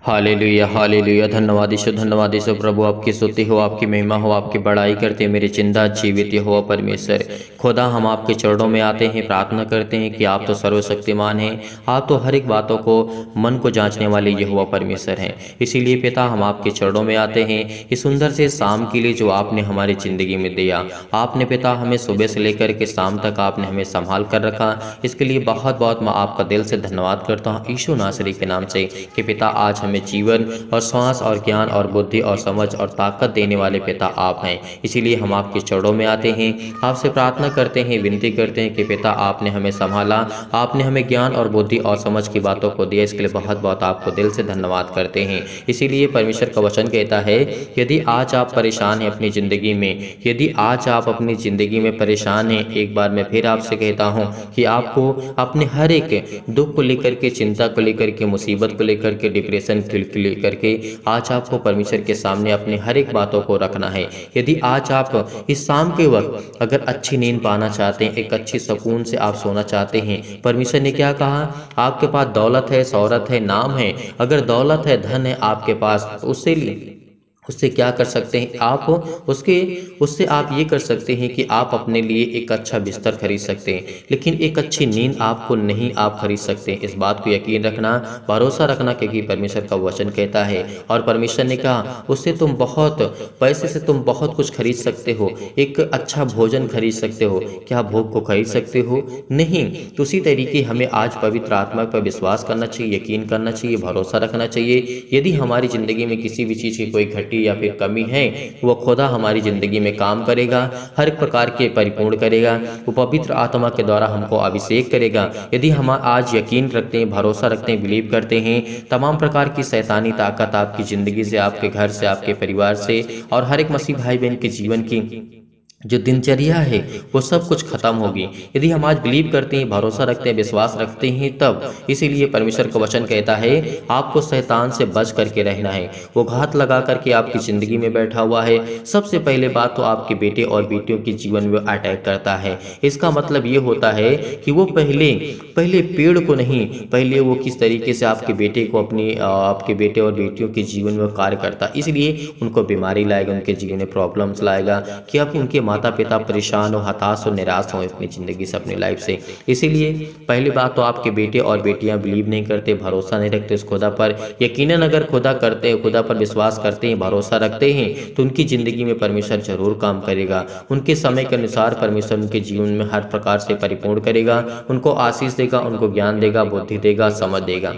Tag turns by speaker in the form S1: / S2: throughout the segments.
S1: Hallelujah hallelujah. धन्यवाद ईशो प्रभु, आपकी स्तुति हो, आपकी महिमा हो, आपकी बड़ाई करते हैं मेरे जिंदा जीवित हो परमेश्वर खुदा। हम आपके चरणों में आते हैं, प्रार्थना करते हैं कि आप तो सर्वशक्तिमान हैं, आप तो हर एक बातों को मन को जांचने वाले यहोवा परमेश्वर हैं। इसीलिए पिता हम आपके चरणों में आते हैं इस सुंदर से शाम के लिए जो आपने हमारी ज़िंदगी में दिया। आपने पिता हमें सुबह से लेकर के शाम तक आपने हमें संभाल कर रखा, इसके लिए बहुत बहुत मैं आपका दिल से धन्यवाद करता हूँ यीशु नासरी के नाम से कि पिता आज हमें जीवन और श्वास और ज्ञान और बुद्धि और समझ और ताकत देने वाले पिता आप हैं। इसीलिए हम आपके चरणों में आते हैं, आपसे प्रार्थना करते हैं, विनती करते हैं कि पिता आपने हमें संभाला, आपने हमें ज्ञान और बुद्धि और समझ की बातों को दिया, इसके लिए बहुत बहुत आपको दिल से धन्यवाद करते हैं। इसीलिए परमेश्वर का वचन कहता है यदि आज आप परेशान हैं अपनी ज़िंदगी में, यदि आज आप अपनी ज़िंदगी में परेशान हैं, एक बार मैं फिर आपसे कहता हूँ कि आपको अपने हर एक दुख को लेकर के, चिंता को लेकर के, मुसीबत को लेकर के, डिप्रेशन को लेकर के आज आपको परमेश्वर के सामने अपनी हर एक बातों को रखना है। यदि आज आप इस शाम के वक्त अगर अच्छी नींद पाना चाहते हैं, एक अच्छी सुकून से आप सोना चाहते हैं, परमेश्वर ने क्या कहा, आपके पास दौलत है, शौहरत है, नाम है, अगर दौलत है, धन है आपके पास, उससे क्या कर सकते हैं आप, उससे आप ये कर सकते हैं कि आप अपने लिए एक अच्छा बिस्तर खरीद सकते हैं, लेकिन एक अच्छी नींद आपको नहीं आप खरीद सकते हैं। इस बात को यकीन रखना, भरोसा रखना, क्योंकि परमेश्वर का वचन कहता है और परमेश्वर ने कहा उससे तुम बहुत पैसे से तुम बहुत कुछ खरीद सकते हो, एक अच्छा भोजन खरीद सकते हो, क्या भोग को खरीद सकते हो? नहीं। तो उसी तरीके हमें आज पवित्र आत्मा पर विश्वास करना चाहिए, यकीन करना चाहिए, भरोसा रखना चाहिए। यदि हमारी ज़िंदगी में किसी भी चीज़ की कोई घटी या फिर कमी है, वो खुदा हमारी ज़िंदगी में काम करेगा, हर एक प्रकार के परिपूर्ण करेगा, वो पवित्र आत्मा के द्वारा हमको अभिषेक करेगा। यदि हम आज यकीन रखते हैं, भरोसा रखते हैं, बिलीव करते हैं, तमाम प्रकार की शैतानी ताकत आपकी ज़िंदगी से, आपके घर से, आपके परिवार से और हर एक मसीह भाई बहन के जीवन की जो दिनचर्या है वो सब कुछ खत्म होगी। यदि हम आज बिलीव करते हैं, भरोसा रखते हैं, विश्वास रखते हैं तब। इसीलिए परमेश्वर का वचन कहता है आपको शैतान से बच करके रहना है, वो घात लगा करके आपकी ज़िंदगी में बैठा हुआ है। सबसे पहले बात तो आपके बेटे और बेटियों के जीवन में अटैक करता है। इसका मतलब ये होता है कि वो पहले पेड़ को नहीं, पहले वो किस तरीके से आपके बेटे को आपके बेटे और बेटियों के जीवन में कार्य करता, इसलिए उनको बीमारी लाएगा, उनके जीवन में प्रॉब्लम्स लाएगा कि अब उनके माता पिता परेशान हो, हताश हो, निराश हो अपनी ज़िंदगी से, अपनी लाइफ से। इसीलिए पहली बात तो आपके बेटे और बेटियां बिलीव नहीं करते, भरोसा नहीं रखते उस खुदा पर। यकीनन अगर खुदा करते हैं, खुदा पर विश्वास करते हैं, भरोसा रखते हैं तो उनकी ज़िंदगी में परमेश्वर जरूर काम करेगा। उनके समय के अनुसार परमेश्वर उनके जीवन में हर प्रकार से परिपूर्ण करेगा, उनको आशीष देगा, उनको ज्ञान देगा, बुद्धि देगा, समझ देगा।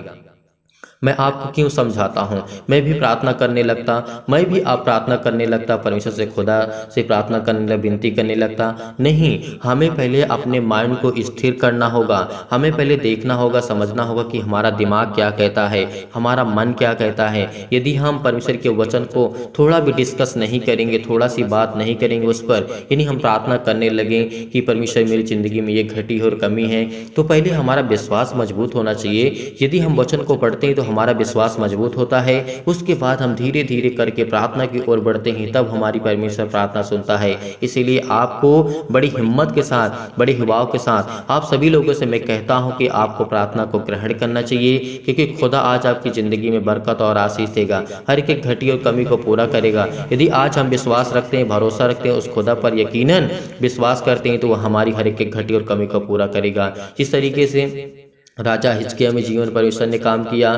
S1: मैं आपको क्यों समझाता हूँ, मैं भी प्रार्थना करने लगता, मैं भी आप प्रार्थना करने लगता, परमेश्वर से, खुदा से प्रार्थना करने लगा, विनती करने लगता। नहीं, हमें पहले अपने माइंड को स्थिर करना होगा, हमें पहले देखना होगा, समझना होगा कि हमारा दिमाग क्या कहता है, हमारा मन क्या कहता है। यदि हम परमेश्वर के वचन को थोड़ा भी डिस्कस नहीं करेंगे, थोड़ा सी बात नहीं करेंगे उस पर, यानी हम प्रार्थना करने लगें कि परमेश्वर मेरी ज़िंदगी में ये घटी और कमी है, तो पहले हमारा विश्वास मजबूत होना चाहिए। यदि हम वचन को पढ़ते हैं तो हमारा विश्वास मजबूत होता है, उसके बाद हम धीरे धीरे करके प्रार्थना की ओर बढ़ते हैं, तब हमारी परमेश्वर प्रार्थना सुनता है। इसीलिए आपको बड़ी हिम्मत के साथ, बड़े हिवाव के साथ आप सभी लोगों से मैं कहता हूं कि आपको प्रार्थना को ग्रहण करना चाहिए, क्योंकि खुदा आज आपकी ज़िंदगी में बरकत और आशीष देगा, हर एक घटी और कमी को पूरा करेगा। यदि आज हम विश्वास रखते हैं, भरोसा रखते हैं, उस खुदा पर यकीनन विश्वास करते हैं तो वह हमारी हर एक घटी और कमी को पूरा करेगा। जिस तरीके से राजा हिजकिय्याह में जीवन परमेश्वर ने काम किया,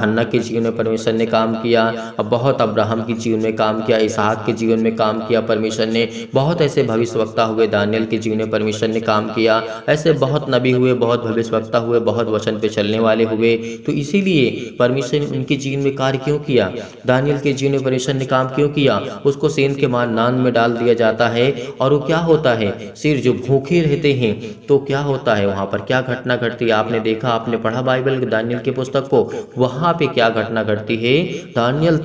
S1: हन्ना के जीवन में परमेश्वर ने काम किया, अब बहुत अब्राहम के जीवन में काम किया, इसहाक के जीवन में काम किया परमेश्वर ने, बहुत ऐसे भविष्यवक्ता हुए, दानियल के जीवन में परमेश्वर ने काम किया, ऐसे बहुत नबी हुए, बहुत भविष्यवक्ता हुए, बहुत वचन पे चलने वाले हुए। तो इसीलिए परमेश्वर ने उनके जीवन में कार्य क्यों किया, दानियल के जीवन में परमेश्वर ने काम क्यों किया, उसको सेंध के नान में डाल दिया जाता है और वो क्या होता है, सिर जो भूखे रहते हैं तो क्या होता है, वहाँ पर क्या घटना घटती है, आपने देखा, आपने पढ़ा बाइबल दानियल की पुस्तक को, वहां पे क्या घटना घटती है, दानियल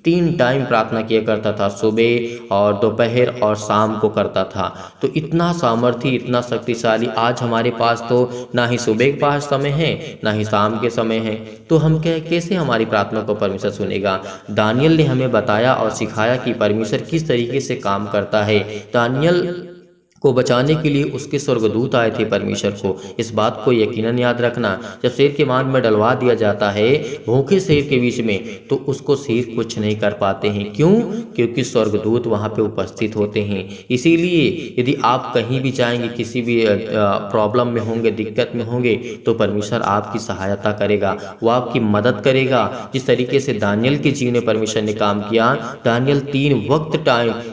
S1: तीन टाइम प्रार्थना किया करता था, सुबह और दोपहर और शाम को करता था। तो इतना सामर्थ्य, इतना शक्तिशाली आज हमारे पास तो ना ही सुबह के पास समय है, ना ही शाम के समय है, तो हम कैसे हमारी प्रार्थना को परमेश्वर सुनेगा। दानियल ने हमें बताया और सिखाया कि परमेश्वर किस तरीके से काम करता है। दानियल को बचाने के लिए उसके स्वर्गदूत आए थे परमेश्वर को। इस बात को यकीनन याद रखना। जब शेर के मांद में डलवा दिया जाता है भूखे शेर के बीच में, तो उसको शेर कुछ नहीं कर पाते हैं। क्यों? क्योंकि स्वर्गदूत वहाँ पे उपस्थित होते हैं। इसीलिए यदि आप कहीं भी जाएंगे, किसी भी प्रॉब्लम में होंगे, दिक्कत में होंगे, तो परमेश्वर आपकी सहायता करेगा, वो आपकी मदद करेगा। जिस तरीके से दानियल के जीवन में परमेश्वर ने काम किया, दानियल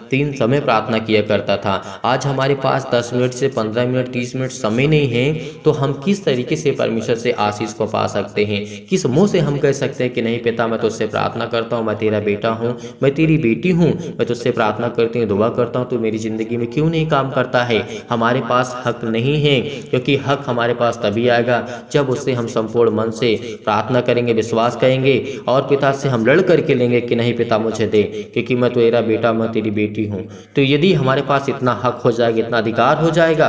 S1: 3 समय प्रार्थना किया करता था। आज हमारे पास 10 मिनट से 15 मिनट 30 मिनट समय नहीं है, तो हम किस तरीके से परमेश्वर से आशीष को पा सकते हैं? किस मुंह से हम कह सकते हैं कि नहीं पिता, मैं तुझसे प्रार्थना करता हूँ, मैं तेरा बेटा हूँ, मैं तेरी बेटी हूँ, मैं तुझसे प्रार्थना करती हूँ, दुआ करता हूँ, तो मेरी ज़िंदगी में क्यों नहीं काम करता है? हमारे पास हक नहीं है, क्योंकि हक हमारे पास तभी आएगा जब उससे हम संपूर्ण मन से प्रार्थना करेंगे, विश्वास करेंगे और पिता से हम लड़ करके लेंगे कि नहीं पिता मुझे दे, क्योंकि मैं तेरा बेटा, मैं तेरी बेटी हूँ। तो यदि हमारे पास इतना हक हो जाएगा, इतना अधिकार हो जाएगा,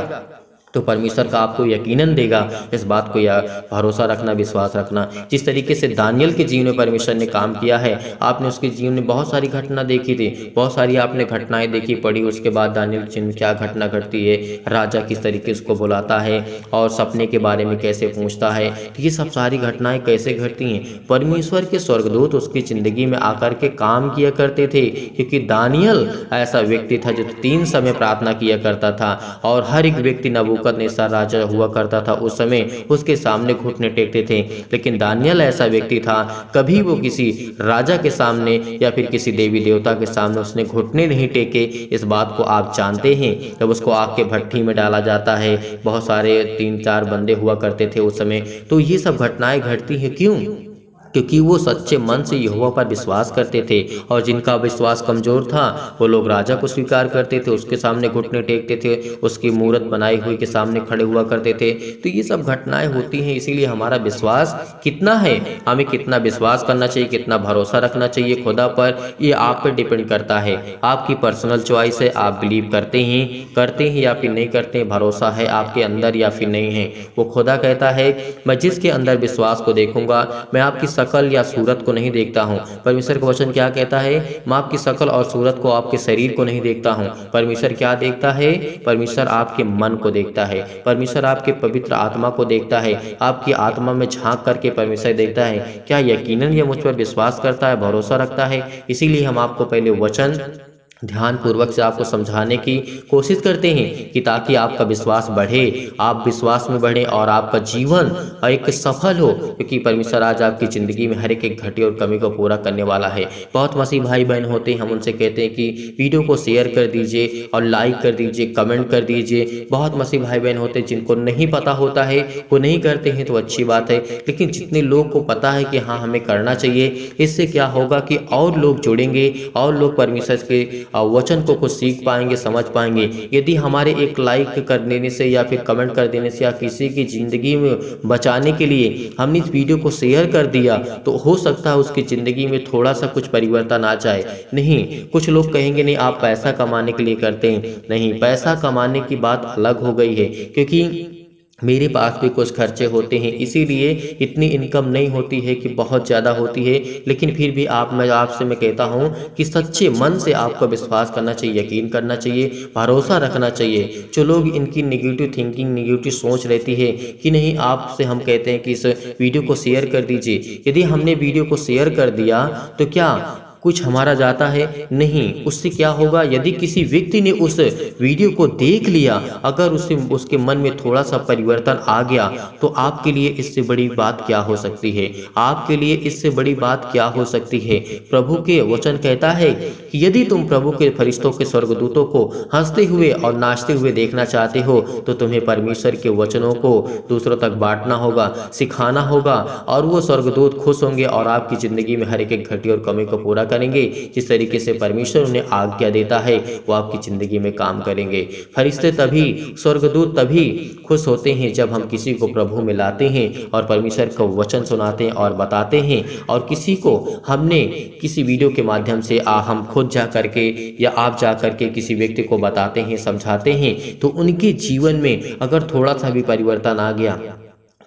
S1: तो परमेश्वर का आपको यकीनन देगा। इस बात को या भरोसा रखना, विश्वास रखना। जिस तरीके से दानियल के जीवन में परमेश्वर ने काम किया है, आपने उसके जीवन में बहुत सारी घटना देखी थी, बहुत सारी आपने घटनाएं देखी पढ़ी। उसके बाद दानियल के जीवन में क्या घटना घटती है, राजा किस तरीके से उसको बुलाता है और सपने के बारे में कैसे पूछता है, तो ये सब सारी घटनाएं कैसे घटती हैं? परमेश्वर के स्वर्गदूत उसकी ज़िंदगी में आकर के काम किया करते थे, क्योंकि दानियल ऐसा व्यक्ति था जो 3 समय प्रार्थना किया करता था। और हर एक व्यक्ति नबूकदनेस्सर राजा हुआ करता था उस समय, उसके सामने घुटने टेकते थे, लेकिन दानियल ऐसा व्यक्ति था, कभी वो किसी राजा के सामने या फिर किसी देवी देवता के सामने उसने घुटने नहीं टेके। इस बात को आप जानते हैं। जब उसको आग के भट्ठी में डाला जाता है, बहुत सारे 3-4 बंदे हुआ करते थे उस समय, तो ये सब घटनाएं घटती हैं। क्यों? क्योंकि वो सच्चे मन से यहोवा पर विश्वास करते थे, और जिनका विश्वास कमज़ोर था वो लोग राजा को स्वीकार करते थे, उसके सामने घुटने टेकते थे, उसकी मूर्त बनाई हुई के सामने खड़े हुआ करते थे। तो ये सब घटनाएं होती हैं। इसीलिए हमारा विश्वास कितना है, हमें कितना विश्वास करना चाहिए, कितना भरोसा रखना चाहिए खुदा पर, ये आप पर डिपेंड करता है। आपकी पर्सनल चॉइस है, आप बिलीव करते हैं या फिर नहीं करते हैं, भरोसा है आपके अंदर या फिर नहीं है। वो खुदा कहता है, मैं जिसके अंदर विश्वास को देखूंगा, मैं आपकी शकल या सूरत को नहीं देखता हूँ। परमेश्वर का वचन क्या कहता है? मैं आपकी शकल और सूरत को, आपके शरीर को नहीं देखता हूँ। परमेश्वर क्या देखता है? परमेश्वर आपके मन को देखता है, परमेश्वर आपके पवित्र आत्मा को देखता है, आपकी आत्मा में झांक करके परमेश्वर देखता है। क्या यकीनन ये मुझ पर विश्वास करता है, भरोसा रखता है? इसीलिए हम आपको पहले वचन ध्यान पूर्वक से आपको समझाने की कोशिश करते हैं कि ताकि आपका विश्वास बढ़े, आप विश्वास में बढ़े और आपका जीवन एक सफल हो, क्योंकि परमेश्वर आज आपकी ज़िंदगी में हर एक घटी और कमी को पूरा करने वाला है। बहुत मसीह भाई बहन होते हैं, हम उनसे कहते हैं कि वीडियो को शेयर कर दीजिए और लाइक कर दीजिए, कमेंट कर दीजिए। बहुत मसीह भाई बहन होते हैं जिनको नहीं पता होता है, वो नहीं करते हैं, तो अच्छी बात है। लेकिन जितने लोग को पता है कि हाँ हमें करना चाहिए, इससे क्या होगा कि और लोग जुड़ेंगे और लोग परमेश्वर के वचन को कुछ सीख पाएंगे, समझ पाएंगे। यदि हमारे एक लाइक कर देने से या फिर कमेंट कर देने से या किसी की ज़िंदगी में बचाने के लिए हमने इस वीडियो को शेयर कर दिया, तो हो सकता है उसकी ज़िंदगी में थोड़ा सा कुछ परिवर्तन आ जाए। नहीं, कुछ लोग कहेंगे नहीं आप पैसा कमाने के लिए करते हैं। नहीं, पैसा कमाने की बात अलग हो गई है, क्योंकि मेरे पास भी कुछ खर्चे होते हैं, इसीलिए इतनी इनकम नहीं होती है कि बहुत ज़्यादा होती है। लेकिन फिर भी मैं आपसे कहता हूँ कि सच्चे मन से आपको विश्वास करना चाहिए, यकीन करना चाहिए, भरोसा रखना चाहिए। जो लोग इनकी नेगेटिव थिंकिंग, नेगेटिव सोच रहती है कि नहीं, आपसे हम कहते हैं कि इस वीडियो को शेयर कर दीजिए। यदि हमने वीडियो को शेयर कर दिया तो क्या कुछ हमारा जाता है? नहीं। उससे क्या होगा? यदि किसी व्यक्ति ने उस वीडियो को देख लिया, अगर उसके मन में थोड़ा सा परिवर्तन आ गया, तो आपके लिए इससे बड़ी बात क्या हो सकती है? आपके लिए इससे बड़ी बात क्या हो सकती है? प्रभु के वचन कहता है कि यदि तुम प्रभु के फरिश्तों के स्वर्गदूतों को हंसते हुए और नाचते हुए देखना चाहते हो, तो तुम्हें परमेश्वर के वचनों को दूसरों तक बांटना होगा, सिखाना होगा, और वो स्वर्गदूत खुश होंगे और आपकी ज़िंदगी में हर एक घटी और कमी को पूरा करेंगे। जिस तरीके से परमेश्वर उन्हें आज्ञा देता है, वो आपकी ज़िंदगी में काम करेंगे। फरिश्ते तभी, स्वर्गदूत तभी खुश होते हैं जब हम किसी को प्रभु में लाते हैं और परमेश्वर का वचन सुनाते हैं और बताते हैं, और किसी को हमने किसी वीडियो के माध्यम से हम खुद जा करके या आप जा करके किसी व्यक्ति को बताते हैं, समझाते हैं, तो उनके जीवन में अगर थोड़ा सा भी परिवर्तन आ गया,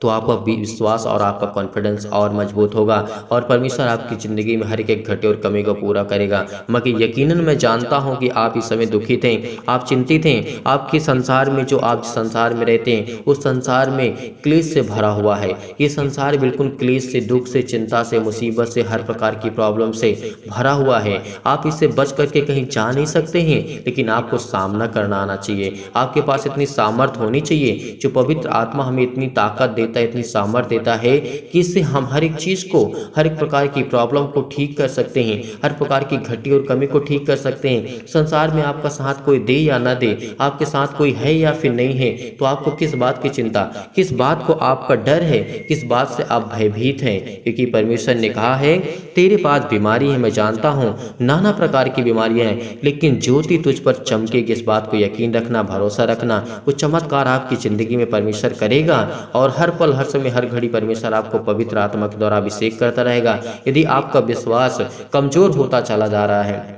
S1: तो आपका विश्वास और आपका कॉन्फिडेंस और मजबूत होगा और परमेश्वर आपकी ज़िंदगी में हर एक घटे और कमी को पूरा करेगा। मगर यकीनन मैं जानता हूं कि आप इस समय दुखित हैं, आप चिंतित हैं। आपके संसार में जो आप संसार में रहते हैं उस संसार में क्लेश से भरा हुआ है। ये संसार बिल्कुल क्लेश से, दुख से, चिंता से, मुसीबत से, हर प्रकार की प्रॉब्लम से भरा हुआ है। आप इससे बच करके कहीं जा नहीं सकते हैं, लेकिन आपको सामना करना आना चाहिए। आपके पास इतनी सामर्थ्य होनी चाहिए, जो पवित्र आत्मा हमें इतनी ताकत देता है, इतनी सामर्थ्य देता है कि इससे हम हर एक चीज़ को, हर एक प्रकार की प्रॉब्लम को ठीक कर सकते हैं, हर प्रकार की घटी और कमी को ठीक कर सकते हैं। संसार में आपका साथ कोई दे या ना दे, आपके साथ कोई है या फिर नहीं है, तो आपको किस बात की चिंता, किस बात को आपका डर है, किस बात से आप भयभीत हैं? क्योंकि परमेश्वर ने कहा है तेरे पास बीमारी है, मैं जानता हूँ नाना प्रकार की बीमारियां हैं, लेकिन ज्योति तुझ पर चमकेगी। इस बात को यकीन रखना, भरोसा रखना। वो चमत्कार आपकी ज़िंदगी में परमेश्वर करेगा और हर पल, हर समय, हर घड़ी परमेश्वर आपको पवित्र आत्मा के द्वारा अभिषेक करता रहेगा। यदि आपका विश्वास कमज़ोर होता चला जा रहा है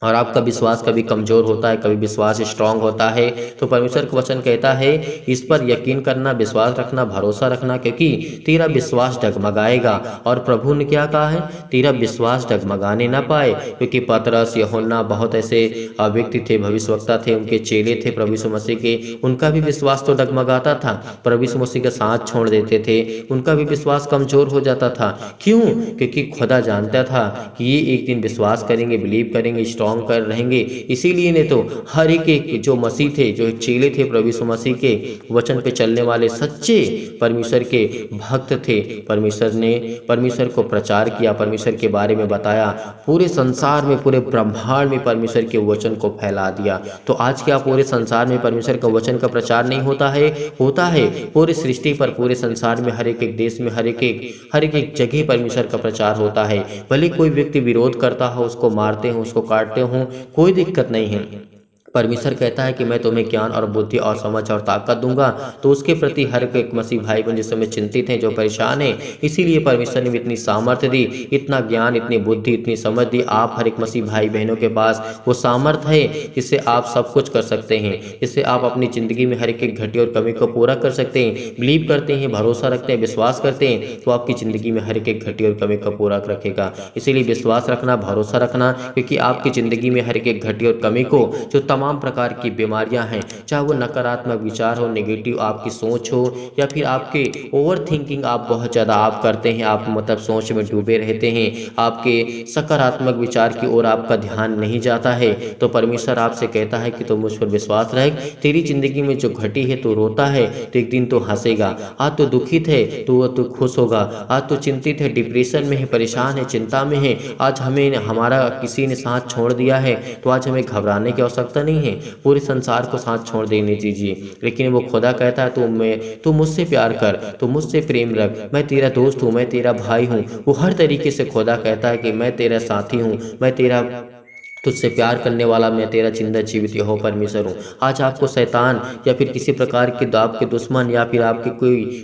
S1: और आपका विश्वास कभी कमज़ोर होता है, कभी विश्वास स्ट्रांग होता है, तो परमेश्वर का वचन कहता है इस पर यकीन करना, विश्वास रखना, भरोसा रखना, क्योंकि तेरा विश्वास डगमगाएगा। और प्रभु ने क्या कहा है? तेरा विश्वास डगमगाने ना पाए। क्योंकि पतरस, यूहन्ना, बहुत ऐसे व्यक्ति थे, भविष्यवक्ता थे, उनके चेले थे प्रभु यीशु मसीह के, उनका भी विश्वास तो डगमगाता था। प्रभु यीशु मसीह का साथ छोड़ देते थे, उनका भी विश्वास कमज़ोर हो जाता था। क्यों? क्योंकि खुदा जानता था कि ये एक दिन विश्वास करेंगे, बिलीव करेंगे, स्ट्रांग कर रहेंगे। इसीलिए ने तो हर एक जो मसीह थे, जो चेले थे प्रभु यीशु मसीह के, वचन पे चलने वाले सच्चे परमेश्वर के भक्त थे, परमेश्वर को प्रचार किया, परमेश्वर के बारे में बताया, पूरे संसार में, पूरे ब्रह्मांड में परमेश्वर के वचन को फैला दिया। तो आज क्या पूरे संसार में परमेश्वर का वचन का प्रचार नहीं होता है? होता है। पूरे सृष्टि पर, पूरे संसार में, हर एक देश में, हर एक जगह परमेश्वर का प्रचार होता है। भले कोई व्यक्ति विरोध करता हो, उसको मारते हो, उसको काटते हूँ, कोई दिक्कत नहीं है। परमेश्वर कहता है कि मैं तुम्हें ज्ञान और बुद्धि और समझ और ताकत दूंगा। तो उसके प्रति हर एक मसीह भाई बहन जिस समय चिंतित हैं, जो परेशान हैं, इसीलिए परमेश्वर ने भी इतनी सामर्थ्य दी, इतना ज्ञान, इतनी बुद्धि, इतनी समझ दी। आप हर एक मसीह भाई बहनों के पास वो सामर्थ्य है जिससे आप सब कुछ कर सकते हैं, जिससे आप अपनी ज़िंदगी में हर एक घटी और कमी को पूरा कर सकते हैं। बिलीव करते हैं, भरोसा रखते हैं, विश्वास करते हैं, तो आपकी ज़िंदगी में हर एक घटी और कमी को पूरा रखेगा। इसीलिए विश्वास रखना, भरोसा रखना, क्योंकि आपकी ज़िंदगी में हर एक घटी और कमी को, जो तमाम प्रकार की बीमारियां हैं, चाहे वो नकारात्मक विचार हो, नेगेटिव आपकी सोच हो, या फिर आपके ओवर थिंकिंग आप बहुत ज़्यादा आप करते हैं, आप मतलब सोच में डूबे रहते हैं, आपके सकारात्मक विचार की ओर आपका ध्यान नहीं जाता है, तो परमेश्वर आपसे कहता है कि तुम मुझ पर विश्वास रख। तेरी जिंदगी में जो घटी है, तो रोता है तो एक दिन तो हंसेगा। आज तो दुखित है तो तो खुश होगा। आज तो चिंतित है, डिप्रेशन में है, परेशान है, चिंता में है, आज हमें हमारा किसी ने साथ छोड़ दिया है, तो आज हमें घबराने की आवश्यकता नहीं है। पूरे संसार को साथ छोड़ देने दीजिए, लेकिन वो खुदा कहता है तू मुझसे प्यार कर, तू मुझसे प्रेम रख, मैं तेरा दोस्त हूँ, मैं तेरा भाई हूँ। वो हर तरीके से खुदा कहता है कि मैं तेरा साथी हूँ, मैं तेरा तुझसे प्यार करने वाला, मैं तेरा जिंदा जीवित यहोवा परमेश्वर हूँ। आज आपको शैतान या फिर किसी प्रकार के आपके दुश्मन या फिर आपके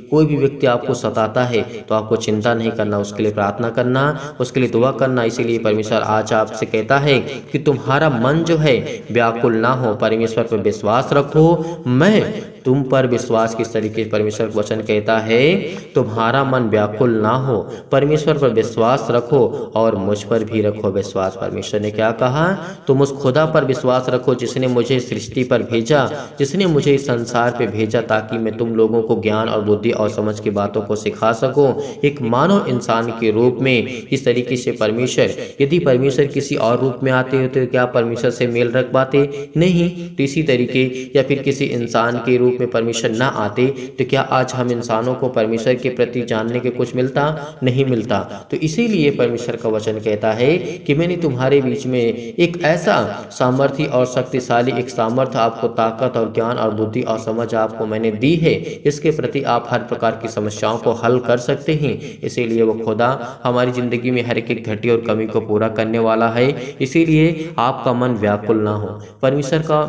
S1: कोई भी व्यक्ति आपको सताता है, तो आपको चिंता नहीं करना, उसके लिए प्रार्थना करना, उसके लिए दुआ करना। इसीलिए परमेश्वर आज आपसे कहता है कि तुम्हारा मन जो है व्याकुल ना हो, परमेश्वर पर विश्वास रखो, मैं तुम पर विश्वास। किस तरीके से परमेश्वर का वचन कहता है, तुम्हारा मन व्याकुल ना हो, परमेश्वर पर विश्वास रखो और मुझ पर भी रखो विश्वास। परमेश्वर ने क्या कहा? तुम उस खुदा पर विश्वास रखो जिसने मुझे सृष्टि पर भेजा, जिसने मुझे इस संसार पे भेजा, ताकि मैं तुम लोगों को ज्ञान और बुद्धि और समझ की बातों को सिखा सकूं, एक मानव इंसान के रूप में। इस तरीके से परमेश्वर, यदि परमेश्वर किसी और रूप में आते होते तो क्या परमेश्वर से मेल रख पाते? नहीं। तो इसी तरीके या फिर किसी इंसान के रूप में परमेश्वर ना आते तो क्या आज हम इंसानों को परमेश्वर के प्रति जानने के कुछ मिलता? नहीं मिलता। तो इसीलिए परमेश्वर का वचन कहता है कि मैंने तुम्हारे बीच में एक ऐसा सामर्थ्य और शक्तिशाली एक सामर्थ्य, आपको ताकत और ज्ञान और बुद्धि और समझ आपको मैंने दी है, इसके प्रति आप हर प्रकार की समस्याओं को हल कर सकते हैं। इसीलिए वो खुदा हमारी जिंदगी में हर एक घटी और कमी को पूरा करने वाला है। इसीलिए आपका मन व्याकुल ना हो। परमेश्वर का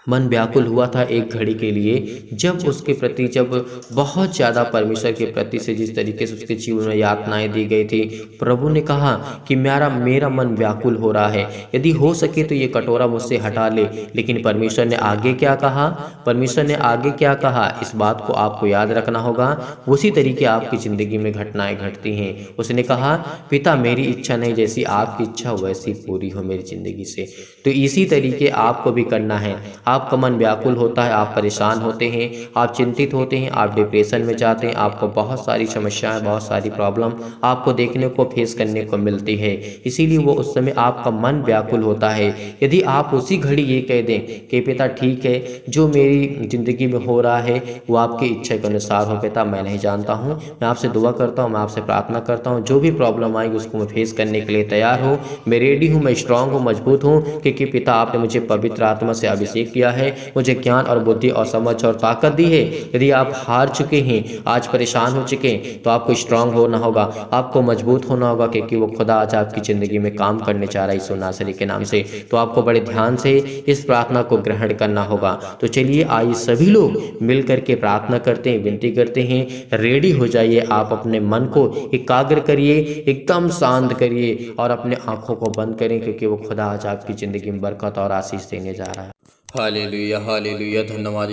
S1: मन व्याकुल हुआ था एक घड़ी के लिए, जब उसके प्रति जब बहुत ज़्यादा परमेश्वर के प्रति से जिस तरीके से उसके जीवन में यातनाएं दी गई थी। प्रभु ने कहा कि मेरा मेरा मन व्याकुल हो रहा है, यदि हो सके तो ये कटोरा मुझसे हटा ले। लेकिन परमेश्वर ने आगे क्या कहा? परमेश्वर ने आगे क्या कहा, इस बात को आपको याद रखना होगा। उसी तरीके आपकी ज़िंदगी में घटनाएं घटती हैं। उसने कहा, पिता मेरी इच्छा नहीं, जैसी आपकी इच्छा वैसी पूरी हो मेरी ज़िंदगी से। तो इसी तरीके आपको भी करना है। आपका मन व्याकुल होता है, आप परेशान होते हैं, आप चिंतित होते हैं, आप डिप्रेशन में जाते हैं, आपको बहुत सारी समस्याएं, बहुत सारी प्रॉब्लम आपको देखने को फेस करने को मिलती है। इसीलिए वो उस समय आपका मन व्याकुल होता है। यदि आप उसी घड़ी ये कह दें कि पिता ठीक है, जो मेरी ज़िंदगी में हो रहा है वो आपकी इच्छा के अनुसार हो पिता, मैं नहीं जानता हूँ, मैं आपसे दुआ करता हूँ, मैं आपसे प्रार्थना करता हूँ, जो भी प्रॉब्लम आएगी उसको मैं फेस करने के लिए तैयार हूँ, मैं रेडी हूँ, मैं स्ट्रांग हूँ, मजबूत हूँ, क्योंकि पिता आपने मुझे पवित्र आत्मा से अभिषेक किया है, मुझे ज्ञान और बुद्धि और समझ और ताकत दी है। यदि आप हार चुके हैं, आज परेशान हो चुके हैं, तो आपको स्ट्रांग होना होगा, आपको मजबूत होना होगा, क्योंकि वो खुदा आज आपकी ज़िंदगी में काम करने चाह रहा है यीशु नासरी के नाम से। तो आपको बड़े ध्यान से इस प्रार्थना को ग्रहण करना होगा। तो चलिए आइए सभी लोग मिल करके प्रार्थना करते हैं, विनती करते हैं। रेडी हो जाइए, आप अपने मन को एकाग्र करिए, एकदम शांत करिए और अपने आँखों को बंद करें, क्योंकि वो खुदा आज आपकी ज़िंदगी में बरकत और आशीष देने जा रहा है। हालेलुया हालेलुया, धन्यवाद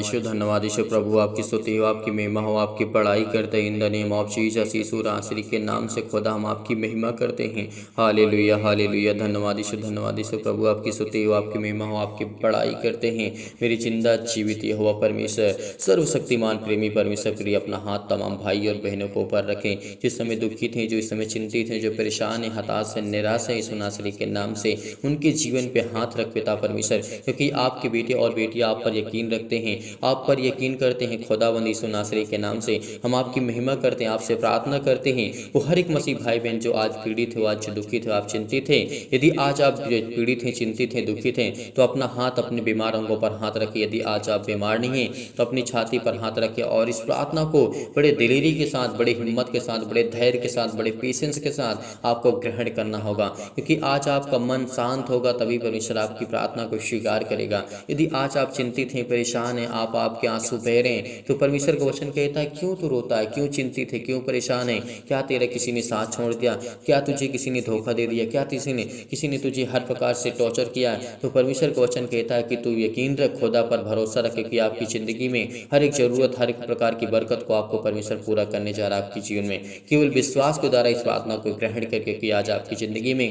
S1: यीशु प्रभु, आपकी स्तुति हो, आपकी महिमा हो, आपकी बड़ाई करते हैं। In the name of Jesus, यीशु नासरी के नाम से खुदा हम आपकी महिमा करते हैं। हालेलुया हालेलुया, धन्यवाद यीशु प्रभु, आपकी स्तुति हो, आपकी महिमा हो, आपकी बड़ाई करते हैं। मेरी जिंदा जीवित यहोवा परमेश्वर, सर्वशक्तिमान प्रेमी परमेश्वर, प्रिय अपना हाथ तमाम भाई और बहनों को ऊपर रखें, जिस समय दुखित हैं, जो इस समय चिंतित हैं, जो परेशान हैं, हताश हैं, निराश हैं, यीशु नासरी के नाम से उनके जीवन पे हाथ रख पिता परमेश्वर, क्योंकि आपके बेटे और बेटियां आप पर यकीन रखते हैं, आप पर यकीन करते हैं। खुदावंद यीशु नासरी के नाम से हम आपकी महिमा करते हैं, आपसे प्रार्थना करते हैं। वो हर एक मसीह भाई बहन जो आज पीड़ित हो, आज दुखित हो, आप चिंतित हैं, यदि आज आप पीड़ित हैं, चिंतित हैं, दुखित हैं, तो अपना हाथ अपने बीमार अंगों पर हाथ रखिए। यदि आज आप बीमार नहीं हैं तो अपनी छाती पर हाथ रखिए और इस प्रार्थना को बड़े दिलेरी के साथ, बड़े हिम्मत के साथ, बड़े धैर्य के साथ, बड़े पेशेंस के साथ आपको ग्रहण करना होगा, क्योंकि आज आपका मन शांत होगा तभी परमेश्वर आपकी प्रार्थना को स्वीकार करेगा। यदि आज आप चिंतित हैं, परेशान हैं, आपके आंसू बह रहे हैं, तो परमेश्वर का वचन कहता है, क्यों तू रोता है, क्यों चिंतित है, क्यों परेशान है? क्या तेरा किसी ने साथ छोड़ दिया? क्या तुझे किसी ने धोखा दे दिया? क्या किसी ने तुझे हर प्रकार से टॉर्चर किया? तो परमेश्वर का वचन कहता है कि तू यकीन रख, खुदा पर भरोसा रखे कि आपकी ज़िंदगी में हर एक ज़रूरत, हर एक प्रकार की बरकत को आपको परमेश्वर पूरा करने जा रहा है आपके जीवन में। केवल विश्वास के द्वारा इस प्रार्थना को ग्रहण करके कि आज आपकी ज़िंदगी में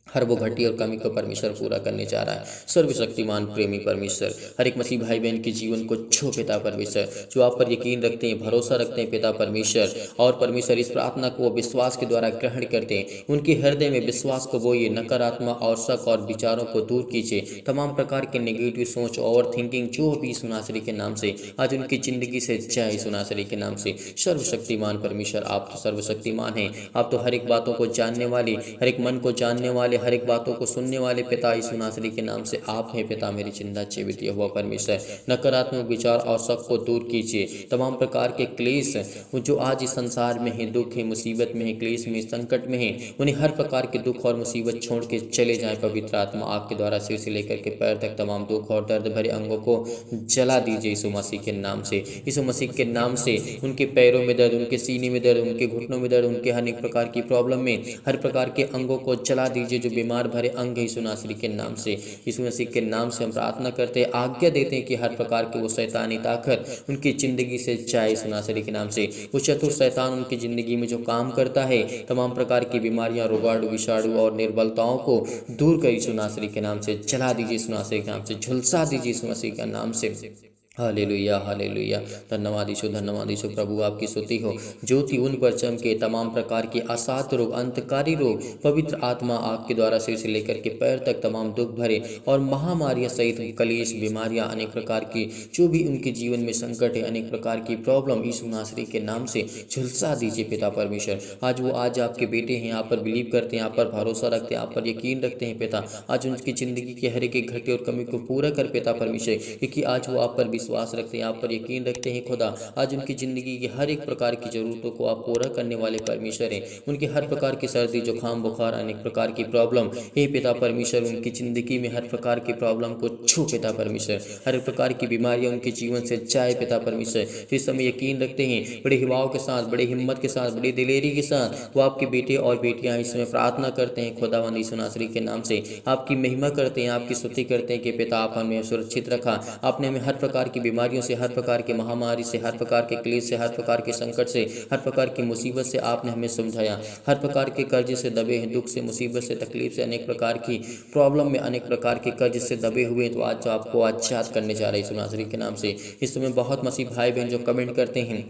S1: हर वो घटी और कमी को परमेश्वर पूरा करने जा रहा है। सर्वशक्तिमान प्रेमी परमेश्वर, हर एक मसीह भाई बहन के जीवन को छो पिता परमेश्वर, जो आप पर यकीन रखते हैं, भरोसा रखते हैं पिता परमेश्वर, और परमेश्वर इस प्रार्थना को विश्वास के द्वारा ग्रहण करते हैं। उनके हृदय में विश्वास को बोइए, नकारात्मक और शक और विचारों को दूर कीजिए। तमाम प्रकार के नेगेटिव सोच, ओवर थिंकिंग जो भी यीशु नासरी के नाम से आज उनकी ज़िंदगी से जाए यीशु नासरी के नाम से। सर्वशक्तिमान परमेश्वर, आप तो सर्वशक्तिमान हैं, आप तो हर एक बातों को जानने वाले, हर एक मन को जानने वाले, हर एक बातों को सुनने वाले पिता यीशु नासरी के नाम से आप हैं पिता, मेरी जिंदा जीवित यहोवा परमेश्वर। नकारात्मक विचार और शक को दूर कीजिए। तमाम प्रकार के क्लेश जो आज इस संसार में है, दुख है, मुसीबत में है, क्लेश में, संकट में है, उन्हें हर प्रकार के दुख और मुसीबत छोड़ के चले जाएं। पवित्र आत्मा आपके द्वारा सिर से लेकर के पैर तक तमाम दुख और दर्द भरे अंगों को जला दीजिए यीशु मसीह के नाम से। यीशु मसीह के नाम से उनके पैरों में दर्द, उनके सीने में दर्द, उनके घुटनों में दर्द, उनके हर एक प्रकार की प्रॉब्लम में हर प्रकार के अंगों को जला दीजिए जो बीमार भरे अंग है यीशु नासरी के नाम से। यीशु मसीह के नाम से हम प्रार्थना करते हैं, आज्ञा देते हैं कि हर प्रकार के वो शैतानी ताकत उनकी ज़िंदगी से जाए यीशु नासरी के नाम से। वो चतुर शैतान उनकी ज़िंदगी में जो काम करता है, तमाम प्रकार की बीमारियां, रोगाणु, विषाणु और निर्बलताओं को दूर कर यीशु नासरी के नाम से जला दीजिए, यीशु नासरी के नाम से झुलसा दीजिए यीशु मसीह के नाम से। हालेलुया हालेलुया, धन्यवाद यीशु प्रभु, आपकी स्तुति हो। ज्योति उन पर चमके, तमाम प्रकार के असाध्य रोग, अंतकारी रोग, पवित्र आत्मा आपके द्वारा सिर से लेकर के पैर तक तमाम दुख भरे और महामारियां सहित कलेश, बीमारियां, अनेक प्रकार की जो भी उनके जीवन में संकट है, अनेक प्रकार की प्रॉब्लम यीशु नासरी के नाम से झुलसा दीजिए पिता परमेश्वर। आज आपके बेटे हैं, आप पर बिलीव करते हैं, आप पर भरोसा रखते हैं, आप पर यकीन रखते हैं पिता। आज उनकी ज़िंदगी की हर एक घटी और कमी को पूरा कर पिता परमेश्वर, क्योंकि आज वो आप पर विश्वास विश्वास रखते हैं, आप पर यकीन रखते हैं खुदा। आज उनकी ज़िंदगी की हर एक प्रकार की ज़रूरतों को आप पूरा करने वाले परमेश्वर हैं। उनकी हर प्रकार की सर्दी जुकाम बुखार अनेक प्रकार की प्रॉब्लम, हे पिता परमेश्वर, उनकी ज़िंदगी में हर प्रकार की प्रॉब्लम को छू पिता परमेश्वर। हर प्रकार की बीमारियां उनके जीवन से जाए पिता परमेश्वर। इस समय यकीन रखते हैं, बड़े हिवाओं के साथ, बड़े हिम्मत के साथ, बड़ी दिलेरी के साथ वो आपके बेटे और बेटियां इस समय प्रार्थना करते हैं खुदावंद यीशु नासरी के नाम से। आपकी महिमा करते हैं, आपकी स्तुति करते हैं कि पिता आप हमें सुरक्षित रखा। आपने हमें हर प्रकार की बीमारियों से, हर प्रकार की महामारी से, हर प्रकार के क्लेश से, हर प्रकार के संकट से, हर प्रकार की मुसीबत से आपने हमें समझाया। हर प्रकार के कर्ज से दबे हैं, दुख से, मुसीबत से, तकलीफ से, अनेक प्रकार की प्रॉब्लम में, अनेक प्रकार के कर्ज से दबे हुए हैं, तो आज आपको आच्छाद करने जा रहे हैं यीशु नासरी के नाम से। इस समय बहुत मसीह भाई बहन जो कमेंट करते हैं,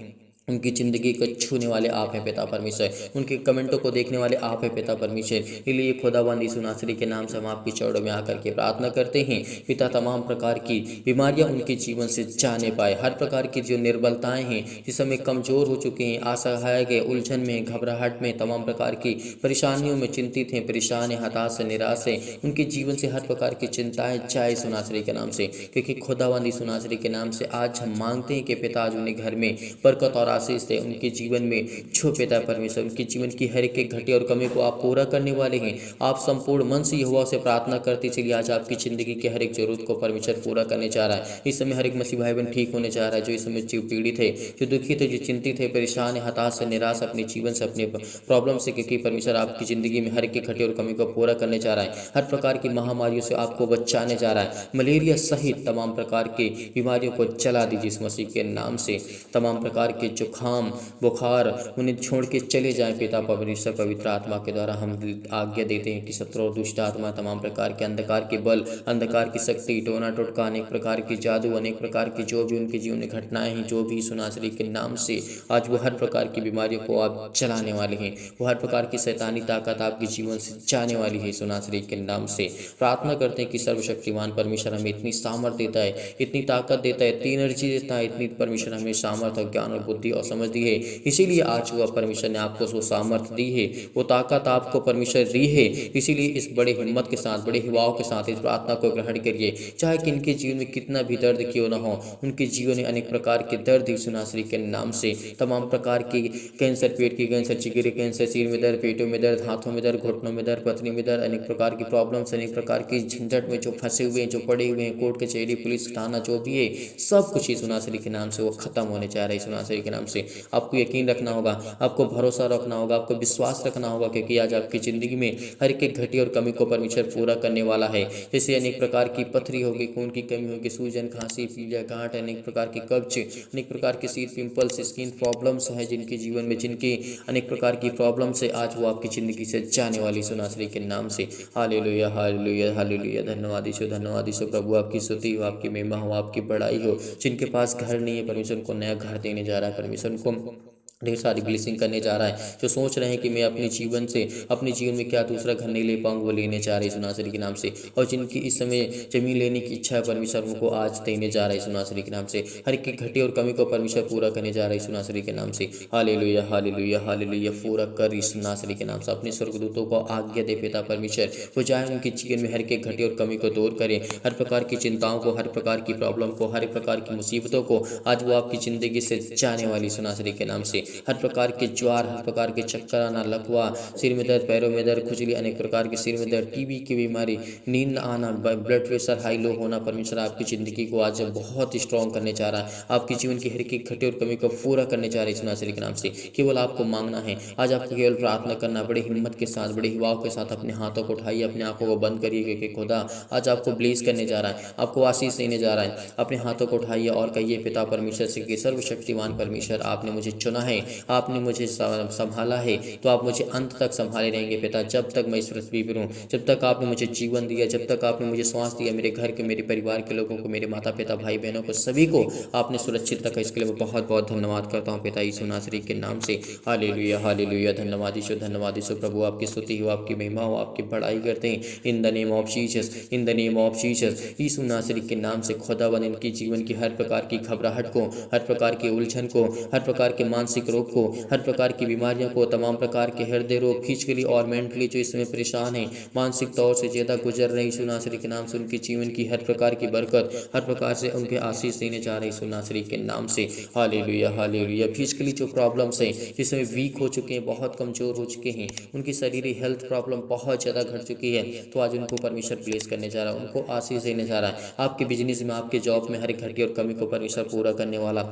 S1: उनकी ज़िंदगी को छूने वाले आप हैं पिता परमेश्वर। उनके कमेंटों को देखने वाले आप हैं पिता परमेश्वर। इसलिए खुदावंद यीशु नासरी के नाम से हम आपकी चौड़ों में आकर के प्रार्थना करते हैं पिता, तमाम प्रकार की बीमारियां उनके जीवन से जाने पाए। हर प्रकार की जो निर्बलताएं हैं, जिस समय कमज़ोर हो चुके हैं, असहाय के, उलझन में, घबराहट में, तमाम प्रकार की परेशानियों में चिंतित हैं, परेशान हैं, हताश से, निराश हैं, उनके जीवन से हर प्रकार की चिंताएं जाए यीशु नासरी के नाम से। क्योंकि खुदावंद यीशु नासरी के नाम से आज हम मांगते हैं कि पिता आज उन्हें घर में बरकत और आशीष दे, उनके जीवन में छो पिता परमेश्वर। उनके जीवन की हर एक घटी और कमी को आप पूरा करने वाले हैं। आप संपूर्ण मन से यहोवा से प्रार्थना करते चलिए, आज आपकी ज़िंदगी के हर एक जरूरत को परमेश्वर पूरा करने जा रहा है। इस समय हर एक मसीह भाई बहन ठीक होने जा रहा है, जो इस समय पीड़ित है, जो दुखित है, जो चिंतित है, परेशान है, हताश से, निराश अपने जीवन से, अपने प्रॉब्लम से, क्योंकि परमेश्वर आपकी ज़िंदगी में हर एक घटी और कमी को पूरा करने जा रहा है। हर प्रकार की महामारियों से आपको बचाने जा रहा है। मलेरिया सहित तमाम प्रकार की बीमारियों को चला दीजिए इस मसीह के नाम से। तमाम प्रकार के जुकाम बुखार उन्हें छोड़ के चले जाएं पिता परमेश्वर। पवित्र आत्मा के द्वारा हम आज्ञा देते हैं कि शत्रु और दुष्ट आत्मा, तमाम प्रकार के अंधकार के बल, अंधकार की शक्ति, टोना टोटका, अनेक प्रकार की जादू, अनेक प्रकार की जो भी उनके जीवन में घटनाएं हैं, जो भी यीशु नासरी के नाम से आज वो हर प्रकार की बीमारियों को आप चलाने वाले हैं। वो हर प्रकार की शैतानी ताकत आपके जीवन से जाने वाली है यीशु नासरी के नाम से। प्रार्थना करते हैं कि सर्वशक्तिमान परमेश्वर हमें इतनी सामर्थ देता है, इतनी ताकत देता है, इतनी एनर्जी देता है, इतनी परमेश्वर हमें सामर्थ और ज्ञान और बुद्धि और समझ दी है। इसीलिए आज वो परमेश्वर ने आपको वो सामर्थ दी है, वो ताकत आपको परमेश्वर दी है। इसीलिए इस बड़े हिम्मत के साथ, बड़े हिवाओं के साथ इस प्रार्थना को ग्रहण करिए। चाहे कि इनके जीवन में कितना भी दर्द क्यों न हो, उनके जीवन में अनेक प्रकार के दर्द यीशु नासरी के नाम से, तमाम प्रकार की कैंसर, पेट की कैंसर, जिगरे कैंसर, सिर में दर्द, पेटों में दर्द, हाथों में दर्द, घुटनों में दर्द, पथरी में दर्द, अनेक प्रकार की प्रॉब्लम्स, अनेक प्रकार की झंझट में जो फंसे हुए हैं, जो पड़े हुए हैं, कोर्ट कचहरी, पुलिस थाना, जो भी है, सब कुछ यीशु नासरी के नाम से वो खत्म होने जा रहा है यीशु नासरी के नाम से। आपको यकीन रखना होगा, आपको भरोसा रखना होगा, आपको विश्वास रखना होगा, क्योंकि आज आपकी ज़िंदगी में हर एक घटी और कमी को परमेश्वर पूरा करने वाला है। जैसे अनेक प्रकार की पथरी होगी, खून की कमी होगी, सूजन, खांसी, पीलिया, गांठ, अनेक प्रकार की कब्ज, अनेक प्रकार के सीर पिंपल्स, स्किन प्रॉब्लम्स हैं जिनके जीवन में, जिनकी अनेक प्रकार की प्रॉब्लम्स है, आज वो आपकी ज़िंदगी से जाने वाली यीशु नासरी के नाम से। Hallelujah, hallelujah, hallelujah. धन्यवाद यीशु, धन्यवाद यीशु। प्रभु आपकी स्तुति हो, आपकी महिमा हो, आपकी बड़ाई हो। जिनके पास घर नहीं है, परमेश्वर उनको नया घर देने जा रहा है, परमेश्वर उनको ढेर सारी ब्लेसिंग करने जा रहा है। जो सोच रहे हैं कि मैं अपने जीवन से, अपने जीवन में क्या दूसरा घर नहीं ले पाऊंगा, वो लेने जा रहे हैं यीशु नासरी के नाम से। और जिनकी इस समय जमीन लेने की इच्छा है, परमेश्वर उनको आज देने जा रहा है यीशु नासरी के नाम से। हर एक घटी और कमी को परमेश्वर पूरा करने जा रहा है यीशु नासरी के नाम से। Hallelujah, hallelujah, hallelujah. पूरा कर यीशु नासरी के नाम से। अपने स्वर्गदूतों को आज्ञा दे पिता परमेश्वर, वो जाए उनके जीवन में हर एक घटी और कमी को दूर करें। हर प्रकार की चिंताओं को, हर प्रकार की प्रॉब्लम को, हर प्रकार की मुसीबतों को आज वो आपकी ज़िंदगी से जाने वाली यीशु नासरी के नाम से। हर प्रकार के ज्वार, हर प्रकार के चक्कर आना, लकवा, सिर में दर्द, पैरों में दर्द, खुजली, अनेक प्रकार के सिर में दर्द, टीबी की बीमारी, नींद आना, ब्लड प्रेशर हाई लो होना, परमेश्वर आपकी ज़िंदगी को आज बहुत स्ट्रॉन्ग करने जा रहा है। आपकी जीवन की हर एक घटी और कमी को पूरा करने जा रहा है यीशु नासरी के नाम से। केवल आपको मांगना है, आज आपको केवल प्रार्थना करना, बड़ी हिम्मत के साथ, बड़े हिवाओं के साथ अपने हाथों को उठाइए, अपने आंखों को बंद करिए, क्योंकि खुदा आज आपको ब्लेस करने जा रहा है, आपको आशीष देने जा रहा है। अपने हाथों को उठाइए और कहिए पिता परमेश्वर से कि सर्वशक्तिमान परमेश्वर, आपने मुझे चुना है, आपने मुझे संभाला है, तो आप मुझे अंत तक संभाले रहेंगे पिता। जब तक मैं इस पृथ्वी पर हूँ, जब तक आपने मुझे जीवन दिया, जब तक आपने मुझे श्वास दिया, मेरे घर के, मेरे परिवार के लोगों को, मेरे माता पिता, भाई बहनों को, सभी को आपने सुरक्षित रखा। इसके लिए मैं बहुत बहुत धन्यवाद करता हूँ पिता यीशु नासरी के नाम से। Hallelujah, hallelujah. धन्यवाद यीशु, धन्यवाद यीशु। प्रभु आपकी स्तुति हो, आपकी महिमा हो, आपकी बड़ाई करते हैं in the name of Jesus, in the name of Jesus. यीशु नासरी के नाम से खुदावन इनकी जीवन की हर प्रकार की घबराहट को, हर प्रकार की उलझन को, हर प्रकार के मानसिक रोग को, हर प्रकार की बीमारियों को, तमाम प्रकार के हृदय रोग, फिजिकली और मेंटली जो इसमें परेशान है, मानसिक तौर से ज़्यादा गुजर रहे यीशु नासरी के नाम से उनके जीवन की हर प्रकार की बरकत, हर प्रकार से उनके आशीष देने जा रहे यीशु नासरी के नाम से। Hallelujah hallelujah. फिजिकली जो प्रॉब्लम्स हैं, जिसमें वीक हो चुके हैं, बहुत कमज़ोर हो चुके हैं, उनकी शरीरी हेल्थ प्रॉब्लम बहुत ज़्यादा घट चुकी है, तो आज उनको परमेश्वर ब्लेस करने जा रहा है, उनको आशीष देने जा रहा है। आपके बिजनेस में, आपके जॉब में हर एक घटी और कमी को परमेश्वर पूरा करने वाला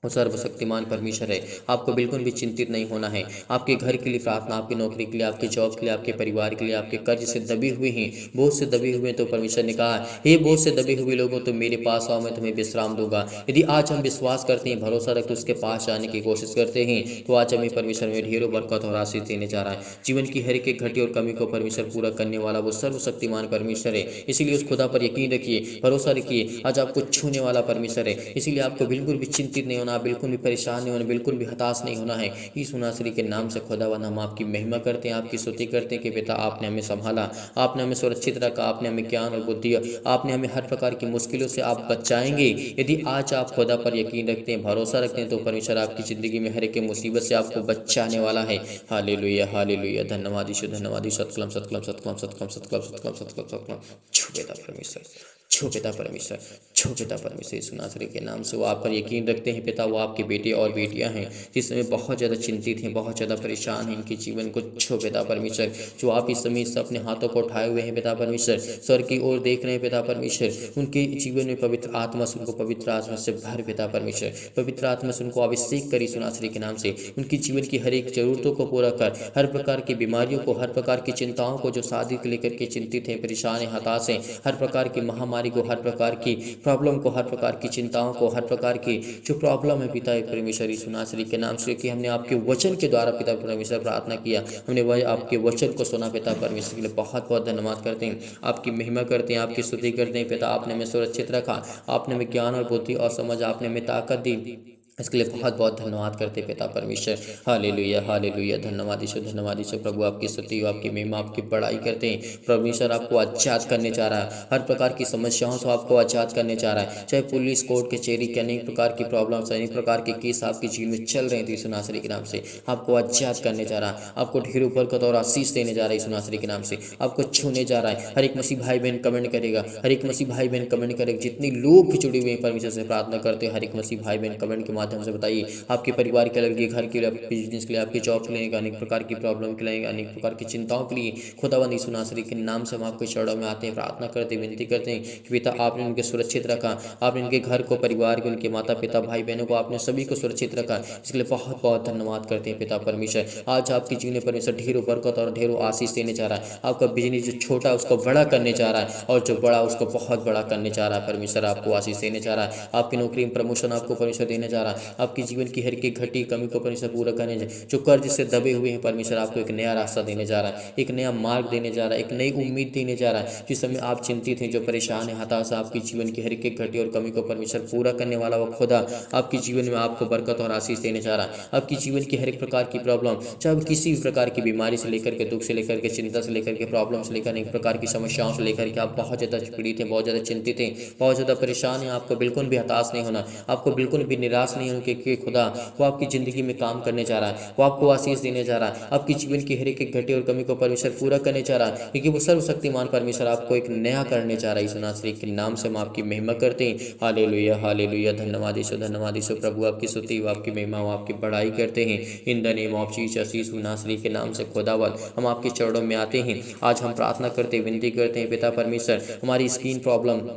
S1: वो सर्वशक्तिमान परमेश्वर है। आपको बिल्कुल भी चिंतित नहीं होना है। आपके घर के लिए प्रार्थना, आपकी नौकरी के लिए, आपके जॉब के लिए, आपके परिवार के लिए, आपके कर्ज से दबे हुए हैं, बोझ से दबे हुए हैं, तो परमेश्वर ने कहा, हे बोझ से दबे हुए लोगों, तो मेरे पास आओ, मैं तुम्हें विश्राम दूंगा। यदि आज हम विश्वास करते हैं, भरोसा रखते उसके पास जाने की कोशिश करते हैं, तो आज हमें परमेश्वर में ढेरों बरकत और आशीष देने जा रहा है। जीवन की हर एक घटी और कमी को परमेश्वर पूरा करने वाला वो सर्वशक्तिमान परमेश्वर है। इसीलिए उस खुदा पर यकीन रखिए, भरोसा रखिए। आज आपको छूने वाला परमेश्वर है, इसीलिए आपको बिल्कुल भी चिंतित नहीं होना, बिल्कुल भी परेशान नहीं होना, बिल्कुल भी हताश नहीं होना है। यीशु नासरी के नाम से खुदावंद हम आपकी महिमा करते हैं, आपकी स्तुति करते हैं कि बेटा आपने हमें संभाला, आपने हमें सुरक्षित रखा, आपने हमें ज्ञान और बुद्धि, आपने हमें हर प्रकार की मुश्किलों से आप बचाएंगे। यदि आज आप खुदा पर यकीन रखते हैं, भरोसा रखते हैं, तो परमेश्वर आपकी ज़िंदगी में हर एक मुसीबत से आपको बचाने वाला है। Hallelujah hallelujah. धन्यवाद यीशु, धन्यवाद यीशु। सतकलम सतकलम सतकलम सतकलम सतकलम सतकलम सतकलम सतकलम। छू बेटा परमेश्वर, छो पिता परमेश्वर, छो पिता परमेश्वर यीशु नासरी के नाम से। वो आप पर यकीन रखते हैं पिता, वो आपके बेटे और बेटियां हैं जिस समय बहुत ज़्यादा चिंतित हैं, बहुत ज़्यादा परेशान हैं, इनके जीवन को छो पिता परमेश्वर। जो आप इस समय से अपने हाथों को उठाए हुए हैं पिता परमेश्वर, स्वर की ओर देख रहे हैं पिता परमेश्वर, उनके जीवन में पवित्र आत्मा से उनको पवित्र आत्मा से भर पिता परमेश्वर, पवित्र आत्मा से उनको अभिषेक करी यीशु नासरी के नाम से। उनकी जीवन की हर एक ज़रूरतों को पूरा कर, हर प्रकार की बीमारियों को, हर प्रकार की चिंताओं को, जो शादी को लेकर के चिंतित हैं, परेशान हैं, हताश हैं, हर प्रकार की महामारी को, हर प्रकार की प्रॉब्लम को, हर प्रकार की चिंताओं को, हर प्रकार की जो प्रॉब्लम है पिता परमेश्वर यीशु नासरी के नाम से, कि हमने आपके वचन के द्वारा पिता परमेश्वर प्रार्थना किया, हमने वह आपके वचन को सुना पिता परमेश्वर के लिए बहुत बहुत धन्यवाद करते हैं, आपकी महिमा करते हैं, आपकी स्तुति करते हैं पिता। आपने हमें सुरक्षित रखा, आपने हमें ज्ञान और बुद्धि और समझ, आपने हमें ताकत दी, इसके लिए बहुत बहुत धन्यवाद करते पिता परमेश्वर। Hallelujah hallelujah. धन्यवाद यीशु, धन्यवाद यीशु। प्रभु आपकी स्तुति, आपकी महिमा, आपकी बड़ाई करते हैं। परमेश्वर आपको आजाद करने जा रहा है, हर प्रकार की समस्याओं से आपको आजाद करने जा रहा है। चाहे पुलिस, कोर्ट, कचहरी के अनेक प्रकार की प्रॉब्लम्स, अनेक प्रकार के केस आपके जीवन में चल रहे थे, यीशु नासरी के नाम से आपको आजाद करने जा रहा है, आपको ढेरों बरकत और आशीष देने जा रहा है यीशु नासरी के नाम से, आपको छूने जा रहा है। हर एक मसीह भाई बहन कमेंट करेगा, हर एक मसीह भाई बहन कमेंट करेगा, जितने लोग भी जुड़े हुए हैं परमेश्वर से प्रार्थना करते हैं, हर एक मसीह भाई बहन कमेंट के माध्यम से बताइए आपके परिवार के लिए, घर के लिए, आपके बिजनेस के लिए, आपके जॉब के लिए, अनेक प्रकार की प्रॉब्लम के लिए, अनेक प्रकार की चिंताओं के लिए खुदावंद यीशु नासरी के नाम से हम आपके चरणों में आते हैं, प्रार्थना करते हैं, विनती करते हैं कि पिता आपने उनके सुरक्षित रखा, आपने उनके घर को, परिवार को, उनके माता पिता, भाई बहनों को, आपने सभी को सुरक्षित रखा, इसके लिए बहुत बहुत धन्यवाद करते हैं पिता परमेश्वर। आज आपके जीवन में परमेश्वर ढेरों बरकत और ढेरों आशीष देने जा रहा है। आपका बिजनेस जो छोटा उसको बड़ा करने जा रहा है, और जो बड़ा उसको बहुत बड़ा करने जा रहा है। परमेश्वर आपको आशीष देने जा रहा है, आपकी नौकरी में प्रमोशन आपको परमेश्वर देने जा रहा है, आपकी जीवन की हर की घटी कमी को परमेश्वर पूरा करने जा, जो कर्ज से दबे हुए हैं परमेश्वर आपको एक नया रास्ता देने जा रहा है, एक नया मार्ग देने जा रहा है, एक नई उम्मीद देने जा रहा है। जिस समय आप चिंतित हैं, जो परेशान है, हताश, आपकी जीवन की हर एक घटी और कमी को परमेश्वर पूरा करने वाला वो खुदा आपके जीवन में आपको बरकत और आशीष देने जा रहा है। आपकी जीवन की हर एक प्रकार की प्रॉब्लम, चाहे किसी भी प्रकार की बीमारी से लेकर के, दुख से लेकर के, चिंता से लेकर के, प्रॉब्लम से लेकर, अनेक प्रकार की समस्याओं से लेकर के, आप बहुत ज़्यादा पीड़ित हैं, बहुत ज़्यादा चिंतित हैं, बहुत ज़्यादा परेशान हैं, आपको बिल्कुल भी हताश नहीं होना, आपको बिल्कुल भी निराश नहीं होना, क्योंकि खुदा वो आपकी ज़िंदगी में काम करने जा रहा है, वो आपको आशीष देने जा रहा है, आपकी जीवन की हर एक घटी और कमी को परमेश्वर पूरा करने जा रहा है, क्योंकि वो सर्वशक्तिमान परमेश्वर आपको एक नया करने जा रहा है। यीशु नासरी के नाम से हम आपकी महिमा करते हैं। Hallelujah hallelujah. धन्यवाद यीशु, धन्यवाद यीशु। प्रभु आपकी स्तुति, आपकी महिमा, आपकी बड़ाई करते हैं। In the name of Jesus, यीशु नासरी के नाम से खुदावंद हम आपके चरणों में आते हैं। आज हम प्रार्थना करते, विनती करते हैं पिता परमेश्वर, हमारी स्किन प्रॉब्लम,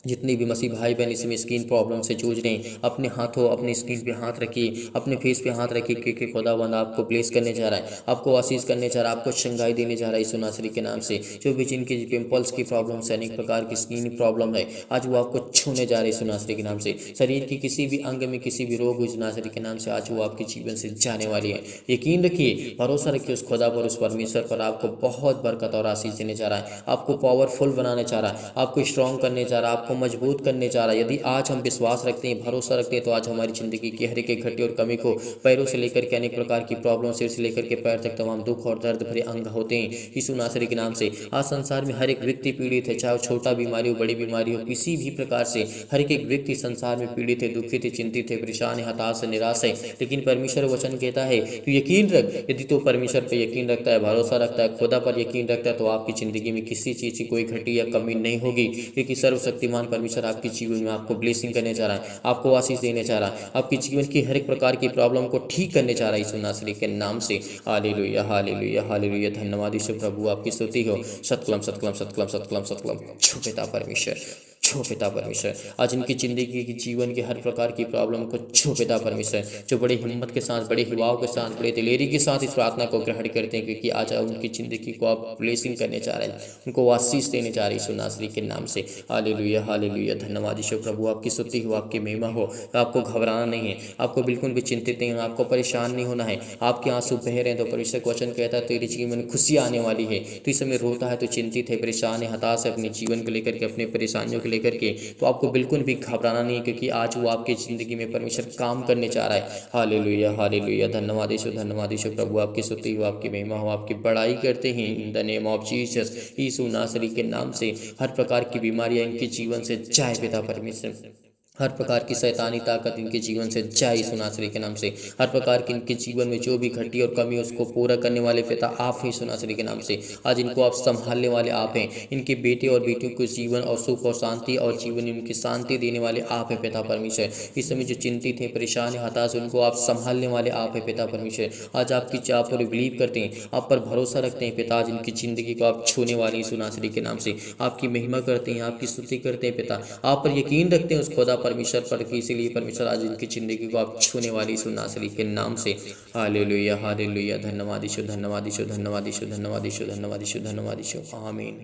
S1: जितनी भी मसीह भाई बहन इसमें स्किन प्रॉब्लम से जूझ रहे हैं, अपने हाथों, अपनी स्किन पे हाथ रखिए, अपने फेस पे हाथ रखिए, क्योंकि खुदावंद आपको ब्लेस करने जा रहा है, आपको आशीष करने जा रहा है, आपको चंगाई देने जा रहा है यीशु नासरी के नाम से। जो भी जिनकी पिंपल्स की प्रॉब्लम है, अनेक प्रकार की स्किन प्रॉब्लम है, आज वो आपको छूने जा रहे हैं यीशु नासरी के नाम से। शरीर की किसी भी अंग में किसी भी रोग यीशु नासरी के नाम से आज वो आपके जीवन से जाने वाली है। यकीन रखिए, भरोसा रखिए उस खुदा पर, उस परमेश्वर पर, आपको बहुत बरकत और आशीष देने जा रहा है, आपको पावरफुल बनाने जा रहा है, आपको स्ट्रॉन्ग करने जा रहा है, आपको आपको मजबूत करने जा रहा है। यदि आज हम विश्वास रखते हैं, भरोसा रखते हैं, तो आज हमारी ज़िंदगी की हर एक घटी और कमी को, पैरों से लेकर के अनेक प्रकार की प्रॉब्लम, सिर से लेकर के पैर तक तमाम दुख और दर्द भरे अंग होते हैं यीशु नासरी के नाम से। आज संसार में हर एक व्यक्ति पीड़ित है, चाहे वो छोटा बीमारी हो, बड़ी बीमारी हो, किसी भी प्रकार से हर एक व्यक्ति संसार में पीड़ित है, दुखित है, चिंतित है, परेशान है, हताश है, निराश है। लेकिन परमेश्वर वचन कहता है तो यकीन रख, यदि तो परमेश्वर पर यकीन रखता है, भरोसा रखता है, खुदा पर यकीन रखता है, तो आपकी ज़िंदगी में किसी चीज़ की कोई घटी या कमी नहीं होगी, क्योंकि सर्वशक्तिमान परमेश्वर आपके जीवन में आपको ब्लेसिंग करने जा रहा है, आपको आशीष देने जा रहा है, आपके जीवन की हर एक प्रकार की प्रॉब्लम को ठीक करने जा रहा है यीशु नासरी के नाम से। Hallelujah, hallelujah, hallelujah. धन्यवाद यीशु प्रभु, आपकी स्तुति हो। सतकलम सतकलम सतकलम सतकलम सतकलम। छो पिता परमेश्वर, छो पिता परमेश्वर। आज इनकी ज़िंदगी की जीवन की हर प्रकार की प्रॉब्लम को छो पिता परमेश्वर, जो बड़ी हिम्मत के साथ, बड़े हिवाओं के साथ, बड़े दिलेरी के साथ इस प्रार्थना को ग्रहण करते हैं, क्योंकि आज उनकी ज़िंदगी को आप ब्लेसिंग करने जा रहे हैं, उनको आशीष देने जा रहे हैं यीशु नासरी के नाम से। Hallelujah, hallelujah. धन्यवाद यीशु प्रभु, आपकी स्तुति हो, आपकी महिमा हो। आपको घबराना नहीं है, आपको बिल्कुल भी चिंतित नहीं होना, आपको परेशान नहीं होना है। आपके आंसू बह रहे हैं तो परमेश्वर का वचन कहता है तेरे जीवन में खुशी आने वाली है। तो इस समय रोता है, तो चिंतित है, परेशान है, हताश है अपने जीवन को लेकर के, अपने परेशानियों को लेकर के, तो आपको बिल्कुल भी घबराना नहीं है, क्योंकि आज वो आपकी ज़िंदगी में परमेश्वर काम करने जा रहा है। Hallelujah, hallelujah. धन्यवाद यीशु, धन्यवाद यीशु प्रभु, आपकी स्तुति हो, आपकी महिमा हो, आपकी बड़ाई करते हैं in the name of Jesus. यीशु नासरी के नाम से हर प्रकार की बीमारियां इनके जीवन से जाए पिता परमेश्वर, हर प्रकार की शैतानी ताकत इनके जीवन से जाए यीशु नासरी के नाम से। हर प्रकार की इनके जीवन में जो भी घटी और कमी है उसको पूरा करने वाले पिता आप हैं यीशु नासरी के नाम से। आज इनको आप संभालने वाले आप हैं, इनके बेटे और बेटियों को जीवन और सुख और शांति और जीवन में इनकी शांति देने वाले आप हैं पिता परमेश्वर। इस समय जो चिंतित हैं, परेशान है, हताश, उनको आप संभालने वाले आप हैं पिता परमेश्वर। आज आपकी चाह पर बिलीव करते हैं, आप पर भरोसा रखते हैं पिता। आज इनकी ज़िंदगी को आप छूने वाले यीशु नासरी के नाम से आपकी महिमा करते हैं, आपकी स्तुति करते हैं पिता। आप पर यकीन रखते हैं उस खुदा परमेश्वर पर, कि इसीलिए परमेश्वर आज इनकी ज़िंदगी को आप छूने वाली यीशु नासरी के नाम से। Hallelujah, hallelujah. धन्यवाद यीशु, धन्यवाद यीशु, धन्यवाद यीशु, धन्यवाद यीशु, धन्यवाद यीशु, धन्यवाद यीशु। आमीन।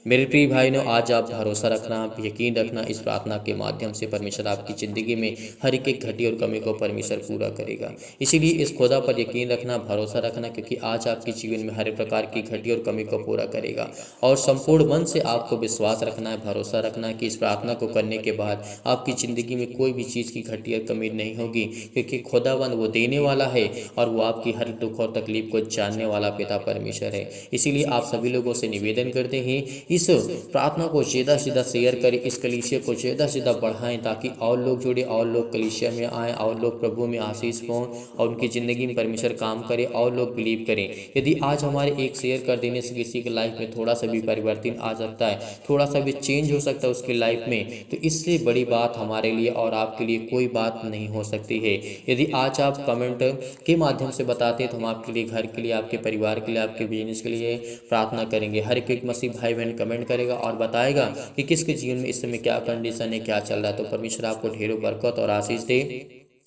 S1: मेरे प्रिय भाइयों, आज आप भरोसा रखना, आप यकीन रखना, इस प्रार्थना के माध्यम से परमेश्वर आपकी ज़िंदगी में हर एक घटी और कमी को परमेश्वर पूरा करेगा। इसीलिए इस खुदा पर यकीन रखना, भरोसा रखना, क्योंकि आज आपके जीवन में हर प्रकार की घटी और कमी को पूरा करेगा। और संपूर्ण मन से आपको विश्वास रखना है, भरोसा रखना है कि इस प्रार्थना को करने के बाद आपकी ज़िंदगी में कोई भी चीज़ की घटी और कमी नहीं होगी, क्योंकि खुदावन वो देने वाला है और वो आपकी हर दुख और तकलीफ को जानने वाला पिता परमेश्वर है। इसीलिए आप सभी लोगों से निवेदन करते हैं, इस प्रार्थना को ज़्यादा से ज़्यादा शेयर करें, इस कलीसिया को ज़्यादा से ज़्यादा बढ़ाएं, ताकि और लोग जुड़े, और लोग कलीसिया में आएँ, और लोग प्रभु में आशीष पाएं और उनकी ज़िंदगी में परमेश्वर काम करे और लोग बिलीव करें। यदि आज हमारे एक शेयर कर देने से किसी की लाइफ में थोड़ा सा भी परिवर्तन आ सकता है, थोड़ा सा भी चेंज हो सकता है उसकी लाइफ में, तो इससे बड़ी बात हमारे लिए और आपके लिए कोई बात नहीं हो सकती है। यदि आज आप कमेंट के माध्यम से बताते हैं तो हम आपके लिए, घर के लिए, आपके परिवार के लिए, आपके बिजनेस के लिए प्रार्थना करेंगे। हर एक मसीह भाई बहन कमेंट करेगा और बताएगा कि किसके जीवन में इस समय क्या कंडीशन है, क्या चल रहा है। तो परमेश्वर आपको ढेरों बरकत और आशीष दे।